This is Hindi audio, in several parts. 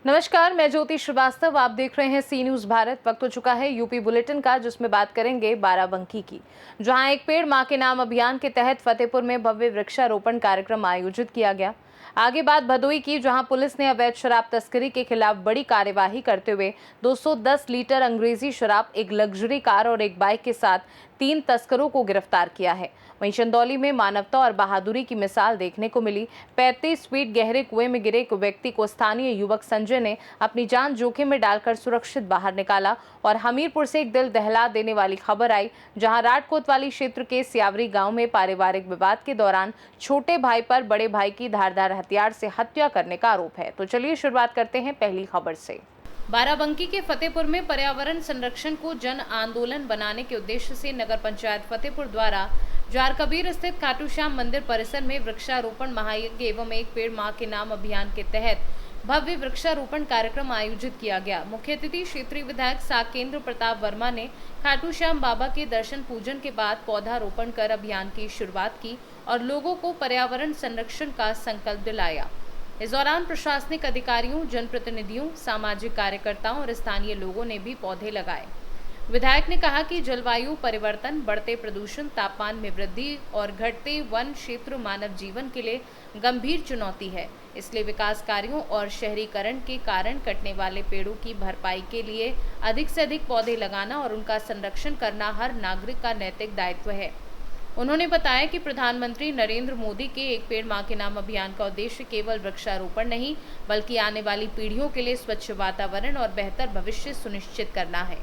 नमस्कार, मैं ज्योति श्रीवास्तव। आप देख रहे हैं सी न्यूज भारत। वक्त हो चुका है यूपी बुलेटिन का, जिसमें बात करेंगे बाराबंकी की, जहां एक पेड़ मां के नाम अभियान के तहत फतेहपुर में भव्य वृक्षारोपण कार्यक्रम आयोजित किया गया। आगे बात भदोई की, जहां पुलिस ने अवैध शराब तस्करी के खिलाफ बड़ी कार्यवाही करते हुए 210 लीटर अंग्रेजी शराब, एक लग्जरी कार और एक बाइक के साथ 3 तस्करों को गिरफ्तार किया है। वहीं चंदौली में मानवता और बहादुरी की मिसाल देखने को मिली। 35 फीट गहरे कुएं में गिरे एक व्यक्ति को स्थानीय युवक संजय ने अपनी जान जोखिम में डालकर सुरक्षित बाहर निकाला। और हमीरपुर से एक दिल दहला देने वाली खबर आई, जहां राट कोतवाली क्षेत्र के सियावरी गांव में पारिवारिक विवाद के दौरान छोटे भाई पर बड़े भाई की धारदार हथियार से हत्या करने का आरोप है। तो चलिए शुरुआत करते हैं पहली खबर से। बाराबंकी के फतेहपुर में पर्यावरण संरक्षण को जन आंदोलन बनाने के उद्देश्य से नगर पंचायत फतेहपुर द्वारा जारकबीर स्थित खाटू श्याम मंदिर परिसर में वृक्षारोपण महायज्ञ एवं एक पेड़ मां के नाम अभियान के तहत भव्य वृक्षारोपण कार्यक्रम आयोजित किया गया। मुख्य अतिथि क्षेत्रीय विधायक साकेंद्र प्रताप वर्मा ने खाटू श्याम बाबा के दर्शन पूजन के बाद पौधारोपण कर अभियान की शुरुआत की और लोगों को पर्यावरण संरक्षण का संकल्प दिलाया। इस दौरान प्रशासनिक अधिकारियों, जनप्रतिनिधियों, सामाजिक कार्यकर्ताओं और स्थानीय लोगों ने भी पौधे लगाए। विधायक ने कहा कि जलवायु परिवर्तन, बढ़ते प्रदूषण, तापमान में वृद्धि और घटते वन क्षेत्र मानव जीवन के लिए गंभीर चुनौती है। इसलिए विकास कार्यों और शहरीकरण के कारण कटने वाले पेड़ों की भरपाई के लिए अधिक से अधिक पौधे लगाना और उनका संरक्षण करना हर नागरिक का नैतिक दायित्व है। उन्होंने बताया कि प्रधानमंत्री नरेंद्र मोदी के एक पेड़ मां के नाम अभियान का उद्देश्य केवल वृक्षारोपण नहीं, बल्कि आने वाली पीढ़ियों के लिए स्वच्छ वातावरण और बेहतर भविष्य सुनिश्चित करना है।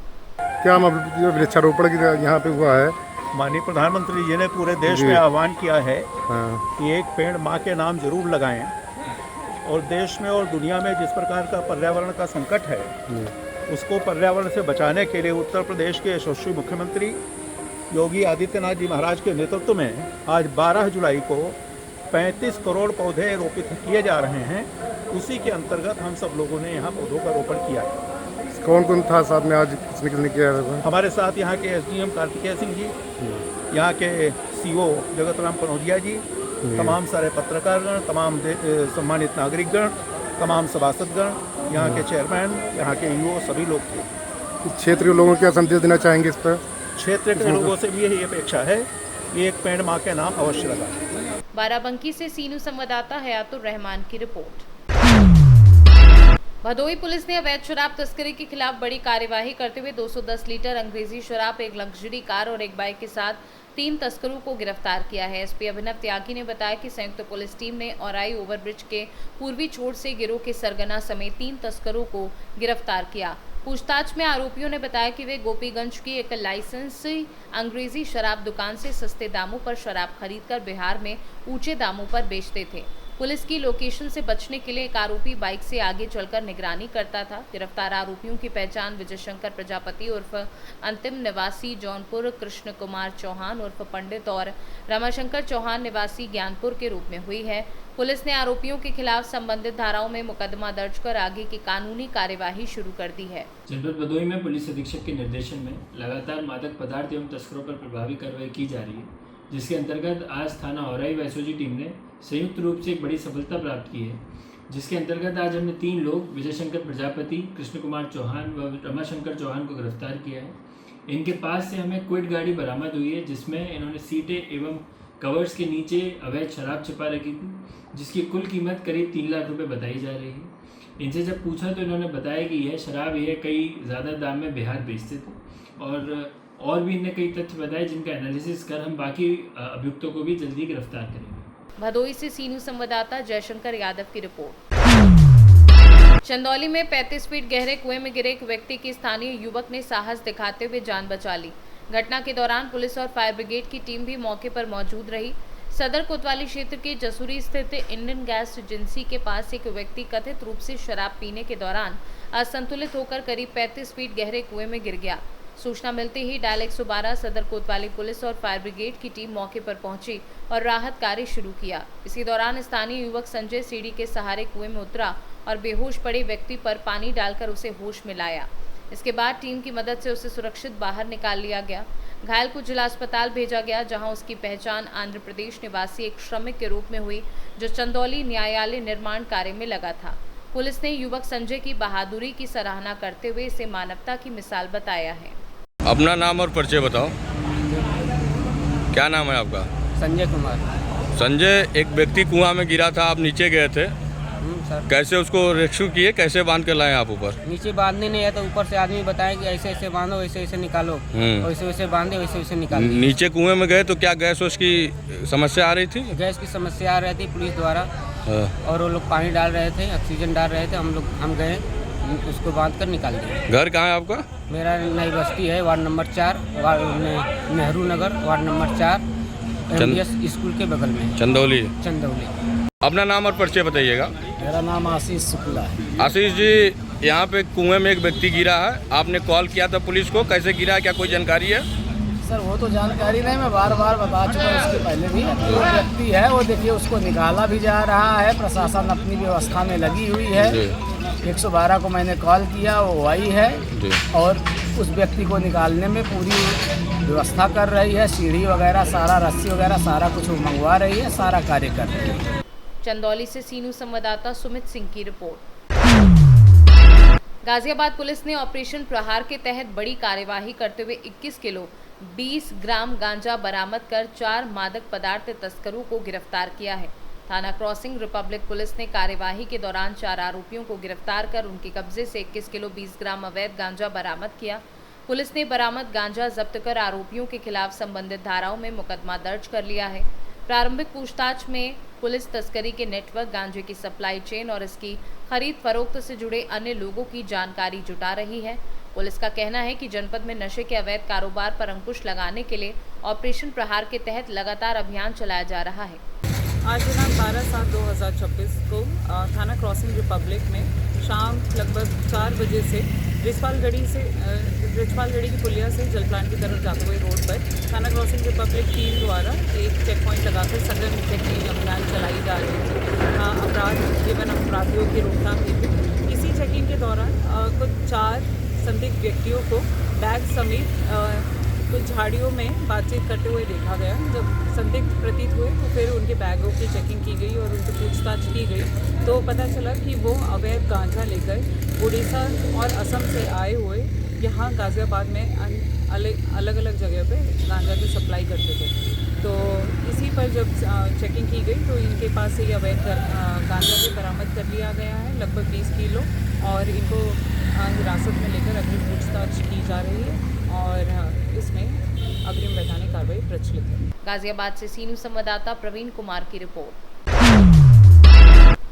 क्या वृक्षारोपण की यहाँ पे हुआ है? माननीय प्रधानमंत्री जी ने पूरे देश में आह्वान किया है कि एक पेड़ माँ के नाम जरूर लगाएं। और देश में और दुनिया में जिस प्रकार का पर्यावरण का संकट है, उसको पर्यावरण से बचाने के लिए उत्तर प्रदेश के यशस्वी मुख्यमंत्री योगी आदित्यनाथ जी महाराज के नेतृत्व में आज 12 जुलाई को 35 करोड़ पौधे रोपित किए जा रहे हैं। उसी के अंतर्गत हम सब लोगों ने यहाँ पौधों का रोपण किया है। कौन कौन था साथ में? आज किसने किया? हमारे साथ यहाँ के एसडीएम कार्तिकेय सिंह जी, यहाँ के सीओ जगत राम कनौजिया जी, तमाम सारे पत्रकारगण, तमाम सम्मानित नागरिकगण, तमाम सभासदगण, यहाँ के चेयरमैन, यहाँ के ईओ, सभी लोग थे। क्षेत्र के लोगों को क्या संदेश देना चाहेंगे इस पर? क्षेत्र के लोगों से भी यही अपेक्षा है कि एक पेड़ माँ के नाम अवश्य लगाएं। बाराबंकी से सी न्यूज संवाददाता हयातुर रहमान की रिपोर्ट। भदोई पुलिस ने अवैध शराब तस्करी के खिलाफ बड़ी कार्यवाही करते हुए 210 लीटर अंग्रेजी शराब, एक लग्जरी कार और एक बाइक के साथ 3 तस्करों को गिरफ्तार किया है। एसपी अभिनव त्यागी ने बताया कि संयुक्त पुलिस टीम ने औराई ओवरब्रिज के पूर्वी छोर से गिरोह के सरगना समेत 3 तस्करों को गिरफ्तार किया। पूछताछ में आरोपियों ने बताया कि वे गोपीगंज की एक लाइसेंस अंग्रेजी शराब दुकान से सस्ते दामों पर शराब खरीदकर बिहार में ऊंचे दामों पर बेचते थे। पुलिस की लोकेशन से बचने के लिए एक आरोपी बाइक से आगे चलकर निगरानी करता था। गिरफ्तार आरोपियों की पहचान विजय शंकर प्रजापति उर्फ अंतिम निवासी जौनपुर, कृष्ण कुमार चौहान उर्फ पंडित और रमाशंकर चौहान निवासी ज्ञानपुर के रूप में हुई है। पुलिस ने आरोपियों के खिलाफ संबंधित धाराओं में मुकदमा दर्ज कर आगे की कानूनी कार्यवाही शुरू कर दी है। जनपद भदोई में पुलिस अधीक्षक के निर्देशन में लगातार मादक पदार्थ एवं तस्करों पर प्रभावी कार्रवाई की जा रही है, जिसके अंतर्गत आज थाना औराई व एसओजी टीम ने संयुक्त रूप से एक बड़ी सफलता प्राप्त की है। जिसके अंतर्गत आज हमने 3 लोग विजय शंकर प्रजापति, कृष्ण कुमार चौहान व रमाशंकर चौहान को गिरफ्तार किया है। इनके पास से हमें क्विड गाड़ी बरामद हुई है, जिसमें इन्होंने सीटें एवं कवर्स के नीचे अवैध शराब छिपा रखी थी, जिसकी कुल कीमत करीब 3 लाख रुपए बताई जा रही है। इनसे जब पूछा तो इन्होंने बताया कि यह शराब ये कई ज़्यादा दाम में बिहार बेचते थे और भी इन्हें कई तथ्य बताए, जिनका एनालिसिस कर हम बाकी अभियुक्तों को भी जल्दी गिरफ्तार करेंगे। भदोई से सी न्यूज संवाददाता जयशंकर यादव की रिपोर्ट। चंदौली में 35 फीट गहरे कुएं में गिरे एक व्यक्ति की स्थानीय युवक ने साहस दिखाते हुए जान बचा ली। घटना के दौरान पुलिस और फायर ब्रिगेड की टीम भी मौके पर मौजूद रही। सदर कोतवाली क्षेत्र के जसूरी स्थित इंडियन गैस एजेंसी के पास एक व्यक्ति कथित रूप से शराब पीने के दौरान असंतुलित होकर करीब 35 फीट गहरे कुएं में गिर गया। सूचना मिलते ही डायल 112 सदर कोतवाली पुलिस और फायर ब्रिगेड की टीम मौके पर पहुंची और राहत कार्य शुरू किया। इसी दौरान स्थानीय युवक संजय सीढ़ी के सहारे कुएं में उतरा और बेहोश पड़े व्यक्ति पर पानी डालकर उसे होश में लाया। इसके बाद टीम की मदद से उसे सुरक्षित बाहर निकाल लिया गया। घायल को जिला अस्पताल भेजा गया, जहां उसकी पहचान आंध्र प्रदेश निवासी एक श्रमिक के रूप में हुई, जो चंदौली न्यायालय निर्माण कार्य में लगा था। पुलिस ने युवक संजय की बहादुरी की सराहना करते हुए इसे मानवता की मिसाल बताया है। अपना नाम और परिचय बताओ। क्या नाम है आपका? संजय कुमार। संजय, एक व्यक्ति कुआं में गिरा था, आप नीचे गए थे, सर कैसे उसको रेस्क्यू किए, कैसे बांध के लाए आप ऊपर? नीचे बांधने नहीं आया तो ऊपर से आदमी बताया कि ऐसे ऐसे बांधो, वैसे वैसे निकालो, वैसे वैसे बांधे, वैसे वैसे निकालो। नीचे कुएं में गए तो क्या गैस की समस्या आ रही थी? गैस की समस्या आ रही थी पुलिस द्वारा, और वो लोग पानी डाल रहे थे, ऑक्सीजन डाल रहे थे। हम गए, उसको बांध कर निकाल दिए। घर कहाँ है आपका? मेरा नई बस्ती है, ward number 4, Nehru Nagar, ward number 4, MDS school के बगल में, चंदौली। अपना नाम और परिचय बताइएगा। मेरा नाम आशीष शुक्ला है। आशीष जी, यहाँ पे कुएं में एक व्यक्ति गिरा है, आपने कॉल किया था पुलिस को, कैसे गिरा है, क्या कोई जानकारी है? सर वो तो जानकारी नहीं, मैं बार बार बता चुका हूँ इसके पहले भी। जो व्यक्ति है वो देखिए, उसको निकाला भी जा रहा है, प्रशासन अपनी व्यवस्था में लगी हुई है। 112 को मैंने कॉल किया, वो आई है और उस व्यक्ति को निकालने में पूरी व्यवस्था कर रही है। सीढ़ी वगैरह सारा, रस्सी वगैरह सारा कुछ वो मंगवा रही है, सारा कार्य कर रही है। चंदौली से सीनू संवाददाता सुमित सिंह की रिपोर्ट। गाजियाबाद पुलिस ने ऑपरेशन प्रहार के तहत बड़ी कार्यवाही करते हुए 21 किलो 20 ग्राम गांजा बरामद कर 4 मादक पदार्थ तस्करों को गिरफ्तार किया है। थाना क्रॉसिंग रिपब्लिक पुलिस ने कार्यवाही के दौरान 4 आरोपियों को गिरफ्तार कर उनके कब्जे से 21 किलो 20 ग्राम अवैध गांजा बरामद किया। पुलिस ने बरामद गांजा जब्त कर आरोपियों के खिलाफ संबंधित धाराओं में मुकदमा दर्ज कर लिया है। प्रारंभिक पूछताछ में पुलिस तस्करी के नेटवर्क, गांजे की सप्लाई चेन और इसकी खरीद फरोख्त से जुड़े अन्य लोगों की जानकारी जुटा रही है। पुलिस का कहना है कि जनपद में नशे के अवैध कारोबार पर अंकुश लगाने के लिए ऑपरेशन प्रहार के तहत लगातार अभियान चलाया जा रहा है। आज दिनांक 12/7/2026 को थाना क्रॉसिंग रिपब्लिक में शाम लगभग 4 बजे से रिचपालगढ़ी की पुलिया से जल प्लांट की तरफ जाते हुए रोड पर थाना क्रॉसिंग रिपब्लिक टीम द्वारा एक चेक पॉइंट लगाकर सघन चेकिंग अभियान चलाई जा रही थी अपराध एवं अपराधियों की रोकथाम हेतु। इसी चेकिंग के दौरान कुछ 4 संदिग्ध व्यक्तियों को बैग समेत कुछ झाड़ियों में बातचीत करते हुए देखा गया। जब संदिग्ध प्रतीत हुए तो फिर उनके बैगों की चेकिंग की गई और उनसे पूछताछ की गई तो पता चला कि वो अवैध गांजा लेकर उड़ीसा और असम से आए हुए यहाँ गाजियाबाद में अलग अलग जगह पे गांजा की सप्लाई करते थे। तो इसी पर जब चेकिंग की गई तो इनके पास से ये अवैध गांजा भी बरामद कर लिया गया है, लगभग 20 किलो, और इनको हिरासत में लेकर अग्रिम पूछताछ की जा रही है और इसमें अग्रिम वैधानिक कार्रवाई प्रचलित है। गाजियाबाद से सीनू संवाददाता प्रवीण कुमार की रिपोर्ट।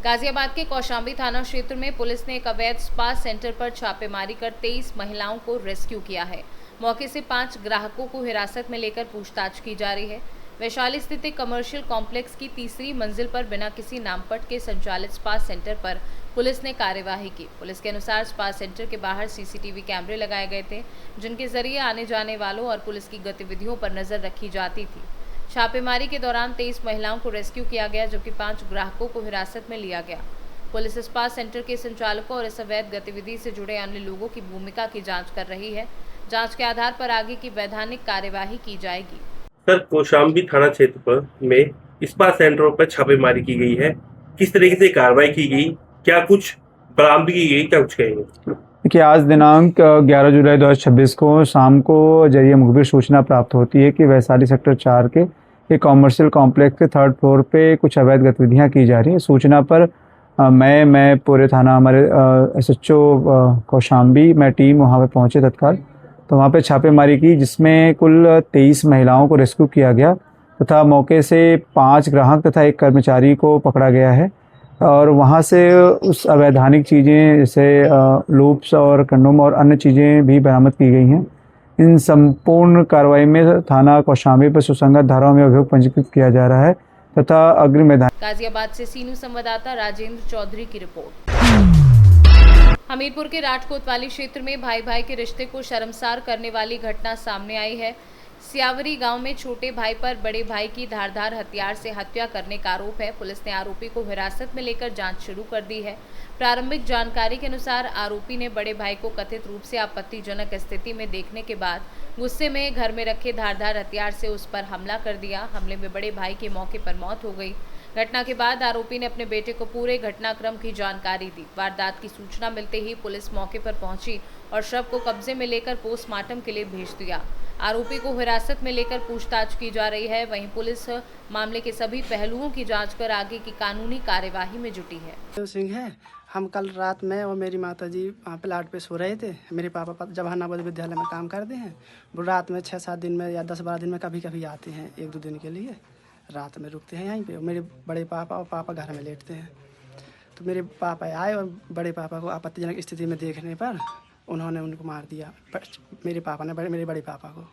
गाजियाबाद के कौशाम्बी थाना क्षेत्र में पुलिस ने एक अवैध स्पा सेंटर पर छापेमारी कर 23 महिलाओं को रेस्क्यू किया है। मौके से 5 ग्राहकों को हिरासत में लेकर पूछताछ की जा रही है। वैशाली स्थित एक कमर्शियल कॉम्प्लेक्स की 3री मंजिल पर बिना किसी नामपट के संचालित स्पा सेंटर पर पुलिस ने कार्यवाही की। पुलिस के अनुसार स्पा सेंटर के बाहर सीसीटीवी कैमरे लगाए गए थे, जिनके जरिए आने जाने वालों और पुलिस की गतिविधियों पर नजर रखी जाती थी। छापेमारी के दौरान 23 महिलाओं को रेस्क्यू किया गया, जबकि 5 ग्राहकों को हिरासत में लिया गया। पुलिस स्पा सेंटर के संचालकों और इस अवैध गतिविधि से जुड़े अन्य लोगों की भूमिका की जांच कर रही है। जांच के आधार पर आगे की वैधानिक कार्यवाही की जाएगी। सर, कौशाम्बी थाना क्षेत्र पर में स्पा सेंटरों पर छापेमारी की गई है, किस तरीके से कार्रवाई की गई, क्या कुछ बरामद की गई, क्या कुछ कहेंगे? देखिए, आज दिनांक 11 जुलाई 2026 को शाम को जरिए मुखबिर सूचना प्राप्त होती है कि वैशाली सेक्टर 4 के एक कॉमर्शियल कॉम्प्लेक्स के 3rd फ्लोर पे कुछ अवैध गतिविधियां की जा रही है। सूचना पर मैं पूरे थाना, हमारे SHO कौशाम्बी, मैं टीम वहाँ पे पहुँचे तत्काल। तो वहाँ पे छापेमारी की, जिसमें कुल 23 महिलाओं को रेस्क्यू किया गया तथा मौके से 5 ग्राहक तथा 1 कर्मचारी को पकड़ा गया है। और वहाँ से उस अवैधानिक चीज़ें जैसे लूप्स और कंडोम और अन्य चीज़ें भी बरामद की गई हैं। इन संपूर्ण कार्रवाई में थाना कौशाम्बी पर सुसंगत धाराओं में अभियोग पंजीकृत किया जा रहा है तथा अग्रिम वैधानिक। गाजियाबाद से सीनू संवाददाता राजेंद्र चौधरी की रिपोर्ट। हमीरपुर के राठ कोतवाली क्षेत्र में भाई भाई के रिश्ते को शर्मसार करने वाली घटना सामने आई है। सियावरी गांव में छोटे भाई पर बड़े भाई की धारदार हथियार से हत्या करने का आरोप है। पुलिस ने आरोपी को हिरासत में लेकर जांच शुरू कर दी है। प्रारंभिक जानकारी के अनुसार आरोपी ने बड़े भाई को कथित रूप से आपत्तिजनक स्थिति में देखने के बाद गुस्से में घर में रखे धारदार हथियार से उस पर हमला कर दिया। हमले में बड़े भाई की मौके पर मौत हो गई। घटना के बाद आरोपी ने अपने बेटे को पूरे घटनाक्रम की जानकारी दी। वारदात की सूचना मिलते ही पुलिस मौके पर पहुंची और शव को कब्जे में लेकर पोस्टमार्टम के लिए भेज दिया। आरोपी को हिरासत में लेकर पूछताछ की जा रही है। वहीं पुलिस मामले के सभी पहलुओं की जांच कर आगे की कानूनी कार्यवाही में जुटी है। सिंह है। हम कल रात में और मेरी माताजी वहाँ प्लाट पे सो रहे थे। मेरे पापा जवाहरलाल विद्यालय में काम करते हैं। वो रात में 6-7 दिन में या 10-12 दिन में कभी कभी आते हैं, 1-2 दिन के लिए रात में रुकते हैं यहीं पे। मेरे बड़े पापा और पापा घर में लेटते हैं। तो मेरे पापा आए और बड़े पापा को आपत्तिजनक स्थिति में देखने पर उन्होंने उनको मार दिया। मेरे पापा ने मेरे बड़े पापा को।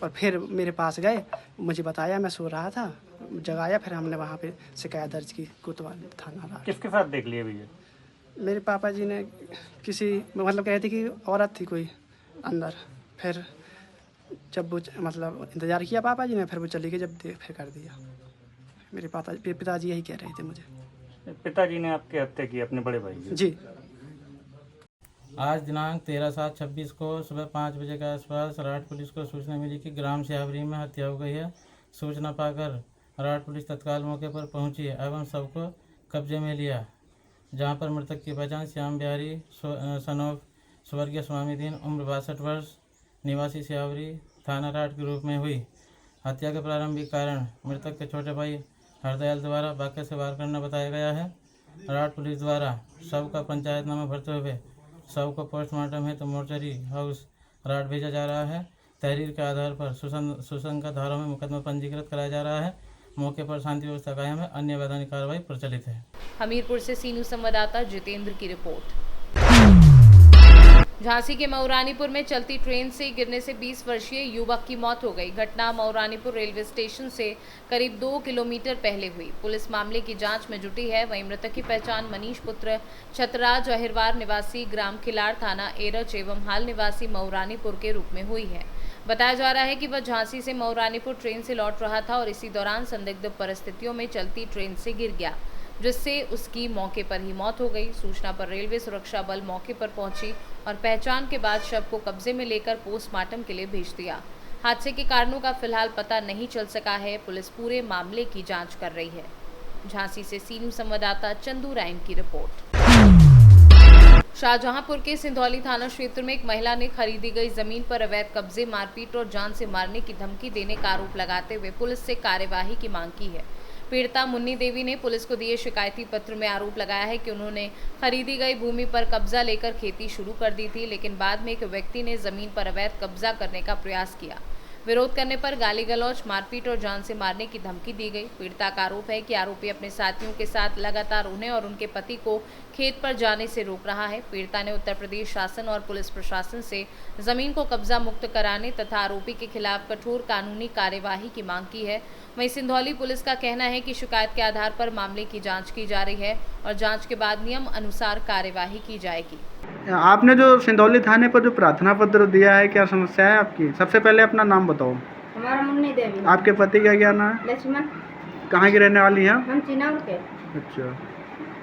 और फिर मेरे पास गए, मुझे बताया, मैं सो रहा था, जगाया, फिर हमने वहाँ पे शिकायत दर्ज की कोतवाल थाना। किसके साथ देख लिया भैया? मेरे पापा जी ने किसी मतलब कहते कि औरत थी कोई अंदर। फिर जब वो मतलब इंतज़ार किया पापा जी ने, फिर वो चली गई। जब फिर कर दिया। मेरे पिताजी यही कह रहे थे मुझे। पिताजी ने आपकी हत्या की अपने बड़े भाई की? जी। आज दिनांक 13/7/26 को सुबह 5 बजे के आसपास राठ पुलिस को सूचना मिली कि ग्राम सियावरी में हत्या हो गई है। सूचना पाकर राठ पुलिस तत्काल मौके पर पहुंची एवं शव को कब्जे में लिया, जहां पर मृतक की पहचान श्याम बिहारी सन ऑफ स्वर्गीय स्वामीदीन उम्र 62 वर्ष निवासी सियावरी थाना राठ के रूप में हुई। हत्या के प्रारंभिक कारण मृतक के छोटे भाई हरदयाल द्वारा वाक़े से वार करना बताया गया है। राठ पुलिस द्वारा शव का पंचायतनामा भरते हुए शव को पोस्टमार्टम हेतु मोर्चरी हाउस राठ भेजा जा रहा है। तहरीर के आधार पर सुसंगत धाराओं में मुकदमा पंजीकृत कराया जा रहा है। मौके पर शांति व्यवस्था कायम है। अन्य वैधानिक कार्रवाई प्रचलित है। हमीरपुर से सीनू संवाददाता जितेंद्र की रिपोर्ट। झांसी के मऊरानीपुर में चलती ट्रेन से गिरने से 20 वर्षीय युवक की मौत हो गई। घटना मऊरानीपुर रेलवे स्टेशन से करीब 2 किलोमीटर पहले हुई। पुलिस मामले की जांच में जुटी है। वहीं मृतक की पहचान मनीष पुत्र छतराज अहिरवार निवासी ग्राम खिलाड़ थाना एरच एवं हाल निवासी मऊरानीपुर के रूप में हुई है। बताया जा रहा है कि वह झांसी से मऊरानीपुर ट्रेन से लौट रहा था और इसी दौरान संदिग्ध परिस्थितियों में चलती ट्रेन से गिर गया, जिससे उसकी मौके पर ही मौत हो गई। सूचना पर रेलवे सुरक्षा बल मौके पर पहुंची और पहचान के बाद शव को कब्जे में लेकर पोस्टमार्टम के लिए भेज दिया। हादसे के कारणों का फिलहाल पता नहीं चल सका है। पुलिस पूरे मामले की जांच कर रही है। झांसी से सीनू संवाददाता चंदू राइन की रिपोर्ट। शाहजहांपुर के सिंधौली थाना क्षेत्र में एक महिला ने खरीदी गई जमीन पर अवैध कब्जे, मारपीट और जान से मारने की धमकी देने का आरोप लगाते हुए पुलिस से कार्यवाही की मांग की है। पीड़िता मुन्नी देवी ने पुलिस को दिए शिकायती पत्र में आरोप लगाया है कि उन्होंने खरीदी गई भूमि पर कब्जा लेकर खेती शुरू कर दी थी, लेकिन बाद में एक व्यक्ति ने जमीन पर अवैध कब्जा करने का प्रयास किया। विरोध करने पर गाली गलौज, मारपीट और जान से मारने की धमकी दी गई। पीड़िता का आरोप है कि आरोपी अपने साथियों के साथ लगातार उन्हें और उनके पति को खेत पर जाने से रोक रहा है। पीड़िता ने उत्तर प्रदेश शासन और पुलिस प्रशासन से जमीन को कब्जा मुक्त कराने तथा आरोपी के खिलाफ कठोर कानूनी कार्यवाही की मांग की है। वहीं सिंधौली पुलिस का कहना है कि शिकायत के आधार पर मामले की जांच की जा रही है और जांच के बाद नियम अनुसार कार्यवाही की जाएगी। आपने जो सिंधौली थाने पर जो प्रार्थना पत्र दिया है, क्या समस्या है आपकी? सबसे पहले अपना नाम बताओ। हमारा मुन्नी देवी। आपके पति का क्या नाम है? लक्ष्मण। कहाँ की रहने वाली हैं? हम चिनाव के। अच्छा,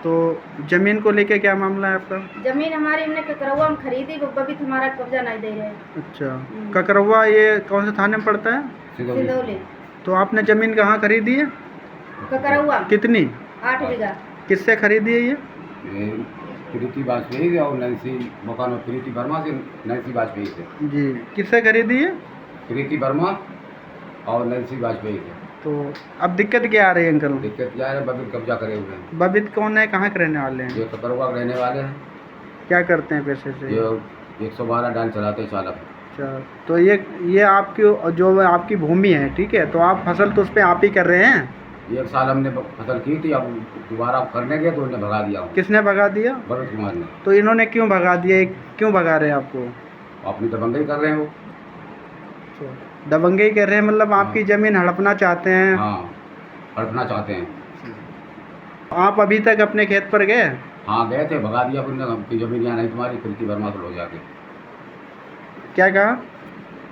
तो जमीन को लेके क्या मामला है आपका? जमीन हमारी हमने ककरौआ में खरीदी, वो भी हमारा कब्जा नहीं दे रहे। अच्छा, ककरौआ ये कौन से थाने में पड़ता है? सिंधौली। तो आपने जमीन कहाँ खरीदी है? ककरौआ। कितनी? 8 बीघा। किससे खरीदी है ये? प्रीति वाजपेयी और नैन्सी मकान में प्रीति वर्मा से नैन्सी वाजपेयी से। जी, किससे खरीदी है? प्रीति वर्मा और नैन्सी वाजपेयी से। तो अब दिक्कत क्या आ रही है अंकल? दिक्कत क्या है? बबित कब्जा करे हुए हैं। बबित कौन है, कहाँ के रहने वाले हैं? ये ककरवा रहने वाले हैं। क्या करते हैं पैसे से? ये 112 डाल चलाते हैं चालक। अच्छा, तो ये आपकी जो आपकी भूमि है, ठीक है, तो आप फसल तो उस पर आप ही कर रहे हैं? 1 साल हमने फसल की थी, अब दोबारा करने गए तो उन्हें भगा दिया। किसने भगा दिया? भरत कुमार ने। तो इन्होंने क्यों भगा दिया? क्यों भगा रहे हैं आपको? अपनी दबंगई कर रहे हैं वो। दबंगई कर रहे हैं मतलब आपकी जमीन हड़पना चाहते हैं? हाँ, हड़पना चाहते हैं। आप अभी तक अपने खेत पर गए? हाँ गए थे, भगा दिया उन्होंने। जमीन यहाँ नहीं तुम्हारी, प्रीति वर्मा को लो जाके। क्या कहा?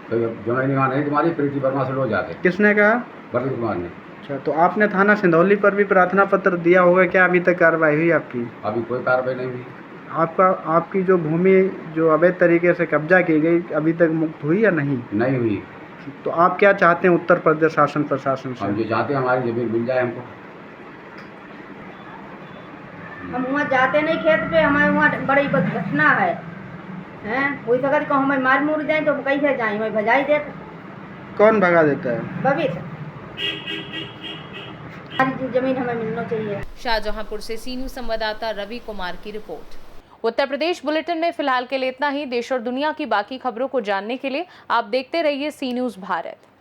तो जुनैनी मां नहीं तुम्हारी प्रीति वर्मा से लो जाके। किसने कहा? वर्दी कुमार ने। अच्छा, तो आपने थाना सिंधौली पर भी प्रार्थना पत्र दिया होगा, क्या अभी तक कार्रवाई हुई आपकी? अभी कोई कार्रवाई नहीं हुई। आपकी जो भूमि जो अवैध तरीके से कब्जा की गई अभी तक मुक्त हुई या नहीं? नहीं हुई। तो आप क्या चाहते हैं उत्तर प्रदेश शासन प्रशासन से? हम जो चाहते हैं हमारी जमीन मिल जाए हमको। हम वहाँ जाते नहीं खेत पे, हमारे वहाँ बड़ी घटना है हैं, कोई सगत को हमें मार मुर जाए तो कैसे जाए, हमें भजाई देते। कौन भगा देता है? बबीर, हमारी जमीन हमें मिलना चाहिए। शाहजहांपुर से सी न्यूज़ संवाददाता रवि कुमार की रिपोर्ट। उत्तर प्रदेश बुलेटिन में फिलहाल के लिए इतना ही। देश और दुनिया की बाकी खबरों को जानने के लिए आप देखते रहिए सी न्यूज़ भारत।